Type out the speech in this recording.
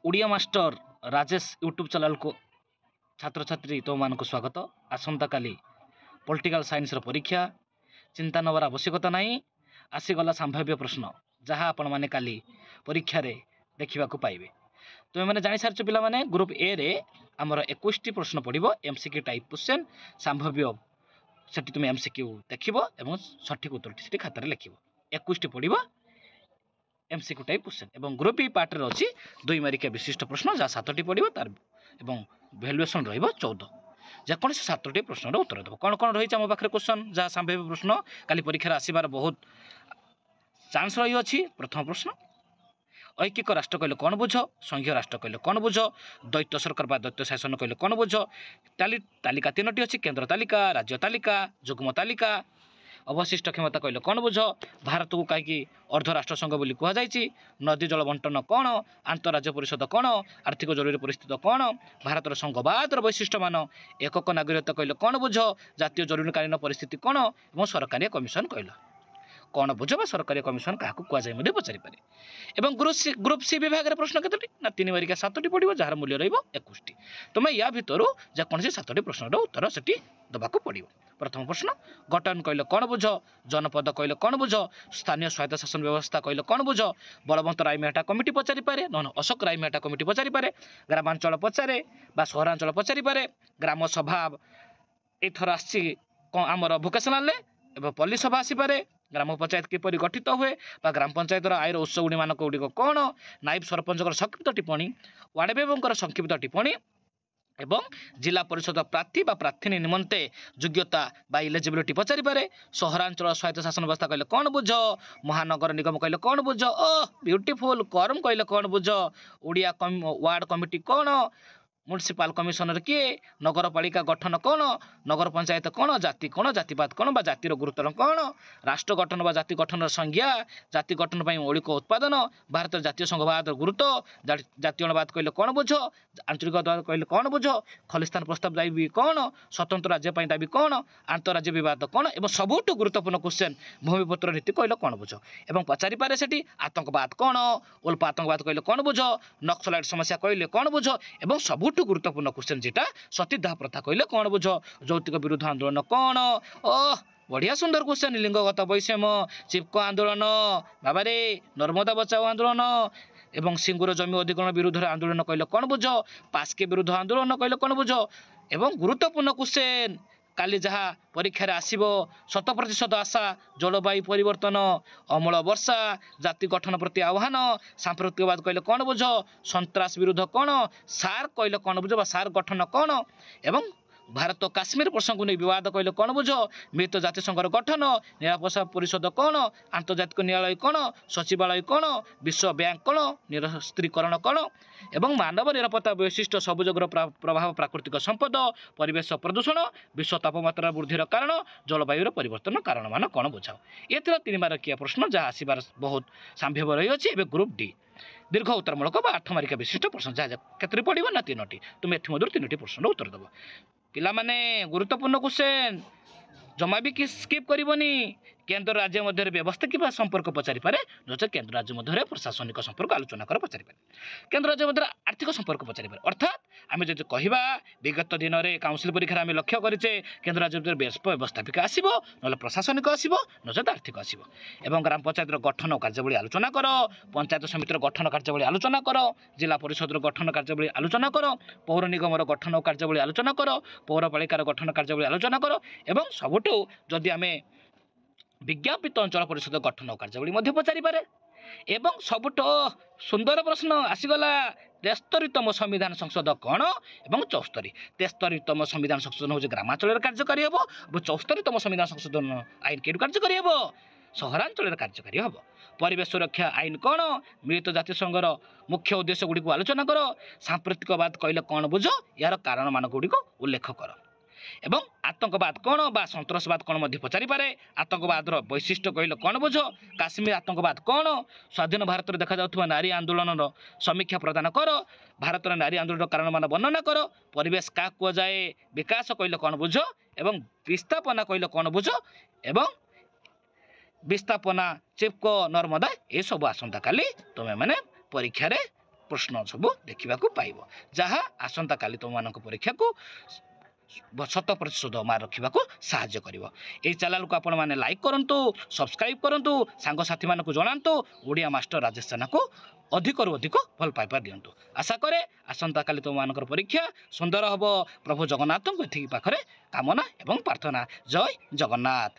Odia master Rajesh YouTube channel को छात्र छात्री तुम मान स्वागत। आसंता काली पॉलिटिकल साइंस परीक्षा चिंता नवर आवश्यकता नहीं। आसीगला संभाव्य प्रश्न जहाँ आपण मैंने काली परीक्षा रे देखा पाइबे। तुम मैंने जानी सारी पिला माने ग्रुप ए रे आमर 21 प्रश्न पड़ो एमसीक्यू टाइप क्वेश्चन संभाव्य से तुम एमसीक्यू देख सठिक उत्तर खातार लिख 21 पड़ो एमसीक्यू टाइप क्वेश्चन एवं ग्रुप बी पार्ट रे अच्छी 2 मार्किया विशिष्ट प्रश्न जहाँ 7टी पड़ो तार एवं भैल्युएसन र14 जेकोसी 7टी प्रश्न उत्तर देव कौन कौन रही आम पाखे क्वेश्चन जहाँ संभाव्य प्रश्न काली परीक्षा आसबार बहुत चांस रही। प्रथम प्रश्न ऐकिक राष्ट्र कहले कौन बुझ, संघीय राष्ट्र कहले कौन बुझ, द्वैत सरकार बा द्वैत शासन कहले कौन बुझ। तालिका 3टी अच्छी केन्द्र तालिका, राज्य तालिका, जुग्म तालिका। अवशिष्ट क्षमता कहले कौन बुझ, भारत को कहीं अर्धराष्ट्र संघ बोली कहुई, नदी जल बंटन कौन, आंतरराज्य परिषद कौन, आर्थिक जरूरी परिस्थिति कौन, भारतर संघवाद वैशिष्ट्य मान, एकक नागरिकता कहले कौन बुझ, जातीय जरूरीकालीन परिस्थिति कौन और सरकारी कमिशन कहल कौन बुझ बा सरकारी कमिशन क्या कहुए पचारि पारे। एवं ग्रुप सी विभाग में प्रश्न केतोटी ना 3 मार्किया 7टी पड़ो जार मूल्य रही तुम या भितर जेकोसी 7टी प्रश्न उत्तर से देवाक पड़ो। प्रथम प्रश्न गठन कहले कौन बुझ, जनपद कहले कौन बुझ, स्थानीय स्वायत्त शासन व्यवस्था कहले कौन बुझ। बलवंत राय मेहटा कमिटी पचारि पारे, नन अशोक राय मेहटा कमिटी पचारि पारे, ग्रामांचल पचारे बा सहरांचल पचारि पारे, ग्राम सभा एथर आसी आमर भोकेशनाल एवं पल्ली सभा आसीपारे, ग्राम पंचायत किपरि गठित हुए बा ग्राम पंचायत आयर उत्स गुड़ी गुड़िक कौन, नायब सरपंच संक्षिप्त टिप्पणी, वार्ड मेम्बर संक्षिप्त टिप्पणी एवं जिला परिषद प्रार्थी बा प्रार्थी निमंते योग्यता बा इलिजिबिलिटी पचारि पारे। सहरांचल स्वायत्त शासन व्यवस्था कहले कौन बुझ, महानगर निगम कहले कौन बुझ, ब्यूटीफुल करम कहले कौन बुझ, ओडिया वार्ड कमिटी कौन, म्युनिसिपाल कमिशनर किए, नगरपालिका गठन कौन, नगर पंचायत कौन, जाति कौन, जातिवाद कौन बा जातिर गुरुत्व कौन, राष्ट्र गठन बा जाति गठन संज्ञा, जाति गठन पर मौलिक उत्पादन, भारत जातीय संघवाद गुरुत्व, जातीयवाद कहले कौन बुझ, आंचलिकवाद कहले कौन बुझ, खलिस्तान प्रस्ताव दाबी कौन, स्वतंत्र राज्य दाबी कौन, आंतरराज्य विवाद कौन एवं सबुठ गुरुत्वपूर्ण क्वेश्चन भूमिपुत्र नीति कहले कौन बुझ। एवं पचारि पारे सेठी आतंकवाद कौन, उल्फा आतंकवाद कहले कौन बुझ, नक्सलाइट समस्या कहले कौन बुझ एवं सबुठ गुरुत्वपूर्ण क्वेश्चन जेटा सतीदाह प्रथा कहले कौन बुझ, यौतिक विरुद्ध आंदोलन कौन। बढ़िया सुंदर क्वेश्चन। लिंगगत वैषम्य, चिपको आंदोलन, बाबा रे नर्मदा बचाओ आंदोलन एवं सिंगूर जमी अधिग्रहण विरुद्ध आंदोलन कहले कौन बुझ, पास्के विरुद्ध आंदोलन कहले कौन बुझ। एवं गुरुत्वपूर्ण क्वेश्चन काली जहाँ परीक्षा आसब 100% आशा, जलवायु परिवर्तन, अमल वर्षा, जाति गठन प्रति आह्वान, सांप्रदायिकवाद कहले कौन बुझ, सन्त्रास विरुद्ध कौन, सार कहले कौन बुझ बा सार गठन कौन एवं भारत काश्मीर प्रसंग नहीं विवाद कहले कौन बुझ, मृत जातिसंघर गठन, निरापत्ता परिषद कौन, आंतर्जातिक न्यायालय कौन, सचिवालय कौन, विश्व बैंक कौन, निरस्त्रीकरण कौन एवं मानव निरापत्ता वैशिष्ट सबुजर प्रभाव, प्राकृतिक संपद, परिवेश प्रदूषण, विश्व तापमात्रा वृद्धिर कारण, जलवायु परिवर्तन कारण मान कौन बुझाओ। ये 3 मार्किया प्रश्न जहाँ आसबार बहुत संभाव्य रही है। ग्रुप डी दीर्घ उत्तरमूलक 8 मार्किया विशिष्ट प्रश्न जहाँ केतरी पड़ो ना 3टी तुम एथि 3टी प्रश्न उत्तर देव। पिला माने गुरुत्वपूर्ण क्वेश्चन जमा भी स्किप करनी। केन्द्र राज्य मध्य व्यवस्था कि संपर्क पचारि पारे, नचे केन्द्र राज्य मध्य प्रशासनिक संपर्क आलोचना कर पचारि पारे, केन्द्र राज्य मध्य आर्थिक संपर्क पचारि पारे। अर्थात आम जो कहवा विगत दिन में काउंसिल परीक्षा आम लक्ष्य करे केन्द्र राज्य मध्य व्यवस्थापिक आसो ना प्रशासनिक आसो नचेत आर्थिक आसो। एवं ग्राम पंचायत गठन कार्यावली आलोचना कर, पंचायत समितिर गठन कार्यावली आलोचना कर, जिला परिषद गठन कार्यावली आलोचना कर, पौर निगम गठन कार्यावली आलोचना कर, पौरपालिकार गठन कार्यावली आलोचना कर एवं सबुठू जदि आम विज्ञापित अंचल परिषद गठन कार्यावली पचारि पारे। एवं सबुठ सुंदर प्रश्न आसीगला 73तम संविधान संसद कौन एवं 73तम संविधान संशोधन हूँ ग्रामांचल कार्यकारी हम और 74तम संविधान संशोधन आईन के कार्यकारी हम सहरांचल कार्यकारी हम। परिवेश सुरक्षा आईन कौन, मृत जातिसंघर मुख्य उद्देश्य गुड़ी आलोचना कर, सांप्रदायिकवाद कहले कौन बुझ, यार कारण मान गुड़ी उल्लेख कर। एवं आतंकवाद कौन बा सन्त्रासवाद कौन पचारि पारे, आतंकवाद वैशिष्ट्य कहले कौन बुझ, काश्मीर आतंकवाद कौन, स्वाधीन भारत में देखा जाउथुबा नारी आंदोलन समीक्षा प्रदान कर, भारत नारी आंदोलन कारण मान वर्णना कर, परिवेश क्या कहुए, विकास कहले कौन बुझ एवं विस्थापना कहले कौन बुझ एवं विस्थापना चिपको नर्मदा ये सब आसंता काली तुम्हें मैंने परीक्षा प्रश्न सब देखा पाइब जहाँ आसंता काली तुम मान परीक्षा को 100% मार्क रखा साहाय्य कर। चैनल को आपण मैंने लाइक करूँ, सब्सक्राइब करूँ, सांगसाथी मानक जनातु ओडिया मास्टर राजेश सेना को अधिक अधिक भल पाइबा दिंतु। आशा करे आसंता काली तुम मान परीक्षा सुंदर हम। प्रभु जगन्नाथ को पाखे कामना एवं प्रार्थना। जय जगन्नाथ।